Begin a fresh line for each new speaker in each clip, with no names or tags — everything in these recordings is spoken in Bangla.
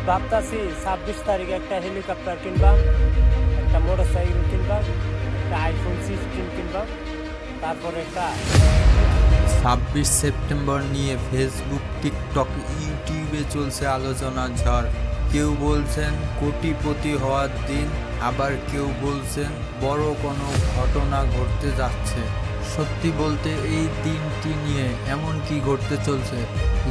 ভাবতাছি 26 তারিখে একটা হেলিকপ্টার কিনবাম, একটা মোটরসাইকেল কিনবাম, একটা আইফোন 16 কিনবাম, তারপরে একটা
26 সেপ্টেম্বর নিয়ে ফেসবুক, টিকটক, ইউটিউবে চলছে আলোচনার ঝড়। কেউ বলছেন কোটিপতি হওয়ার দিন, আবার কেউ বলছেন বড় কোনো ঘটনা ঘটতে যাচ্ছে। সত্যি বলতে এই দিনটি নিয়ে এমন কি ঘটতে চলছে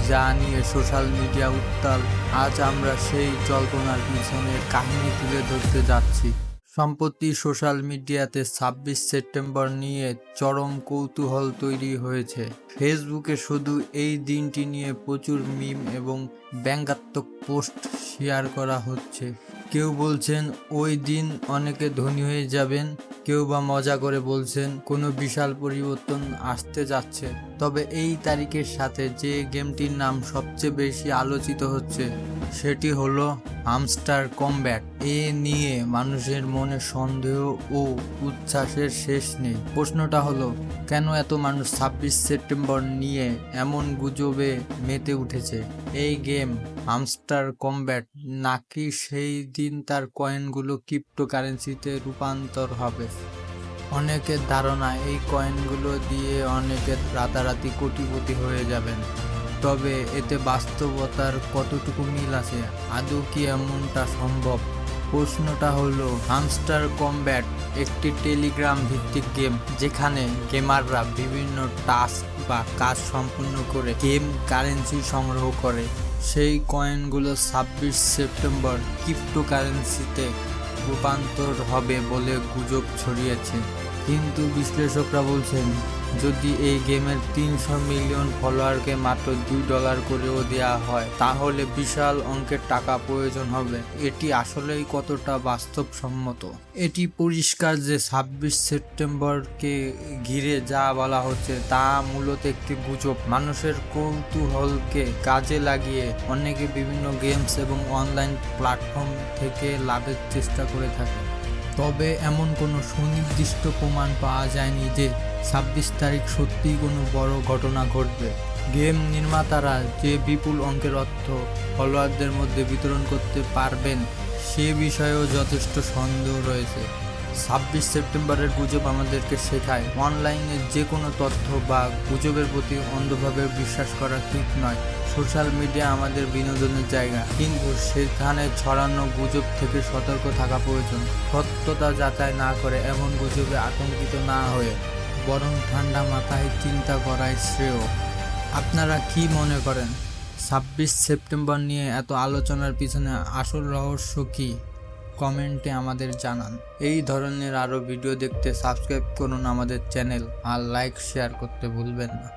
যা নিয়ে সোশ্যাল মিডিয়া উত্তাল? আজ আমরা সেই জল্পনার পিছনের কাহিনী তুলে ধরতে যাচ্ছি। সম্প্রতি সোশ্যাল মিডিয়াতে 26 সেপ্টেম্বর নিয়ে চরম কৌতূহল তৈরি হয়েছে। ফেসবুকে শুধু এই দিনটি নিয়ে প্রচুর মিম এবং ব্যঙ্গাত্মক পোস্ট শেয়ার করা হচ্ছে। কেউ বলছেন ওই দিন অনেকে ধনী হয়ে যাবেন, কেউ বা মজা করে বলছেন কোনো বিশাল পরিবর্তন আসতে যাচ্ছে। তবে এই তারিখের সাথে যে গেমটির নাম সবচেয়ে বেশি আলোচিত হচ্ছে সেটি হলো হামস্টার কমব্যাট। এ নিয়ে মানুষের মনে সন্দেহ ও উচ্ছ্বাসের শেষ নেই। প্রশ্নটা হলো, কেন এত মানুষ 26 সেপ্টেম্বর নিয়ে এমন গুজবে মেতে উঠেছে? এই গেম হামস্টার কমব্যাট নাকি সেই দিন তার কয়েনগুলো ক্রিপ্টোকারেন্সিতে রূপান্তর হবে? অনেকের ধারণা এই কয়েনগুলো দিয়ে অনেকে রাতারাতি কোটিপতি হয়ে যাবেন। তবে এতে বাস্তবতার কতটুকু মিল আছে? আদৌ কি এমনটা সম্ভব? প্রশ্নটা হলো, হামস্টার কমব্যাট একটি টেলিগ্রাম ভিত্তিক গেম যেখানে গেমাররা বিভিন্ন টাস্ক বা কাজ সম্পূর্ণ করে গেম কারেন্সি সংগ্রহ করে। সেই কয়েনগুলো 26 সেপ্টেম্বর ক্রিপ্টোকারেন্সিতে রূপান্তর হবে বলে গুজব ছড়িয়েছে। কিন্তু বিশ্লেষকরা বলছেন, যদি এই গেমের 300 মিলিয়ন ফলোয়ারকে মাত্র $2 করেও দেওয়া হয় তাহলে বিশাল অঙ্কের টাকা প্রয়োজন হবে। এটি আসলেই কতটা বাস্তবসম্মত? এটি পরিষ্কার যে 26 সেপ্টেম্বরকে ঘিরে যা বলা হচ্ছে তা মূলত একটি গুজব। মানুষের কৌতূহলকে কাজে লাগিয়ে অনেকে বিভিন্ন গেমস এবং অনলাইন প্ল্যাটফর্ম থেকে লাভের চেষ্টা করে থাকে। তবে এমন কোনো সুনির্দিষ্ট প্রমাণ পাওয়া যায়নি যে 26 তারিখ সত্যিই কোনো বড় ঘটনা ঘটবে। গেম নির্মাতারা যে বিপুল অঙ্কের অর্থ ফলোয়ারদের মধ্যে বিতরণ করতে পারবেন সে বিষয়েও যথেষ্ট সন্দেহ রয়েছে। 26 সেপ্টেম্বরের গুজব আমাদেরকে শেখায় অনলাইনে যে কোনো তথ্য বা গুজবের প্রতি অন্ধভাবে বিশ্বাস করা ঠিক নয়। সোশ্যাল মিডিয়া আমাদের বিনোদনের জায়গা, কিন্তু সেখানে ছড়ানো গুজব থেকে সতর্ক থাকা প্রয়োজন। সত্যতা যাচাই না করে এমন গুজবে আতঙ্কিত না হয়ে বরং ঠান্ডা মাথায় চিন্তা করাই শ্রেয়। আপনারা কি মনে করেন 26 সেপ্টেম্বর নিয়ে এত আলোচনার পিছনে আসল রহস্য কি? কমেন্টে আমাদের জানান। এই ধরনের আরও ভিডিও দেখতে সাবস্ক্রাইব করুন আমাদের চ্যানেল আর লাইক শেয়ার করতে ভুলবেন না।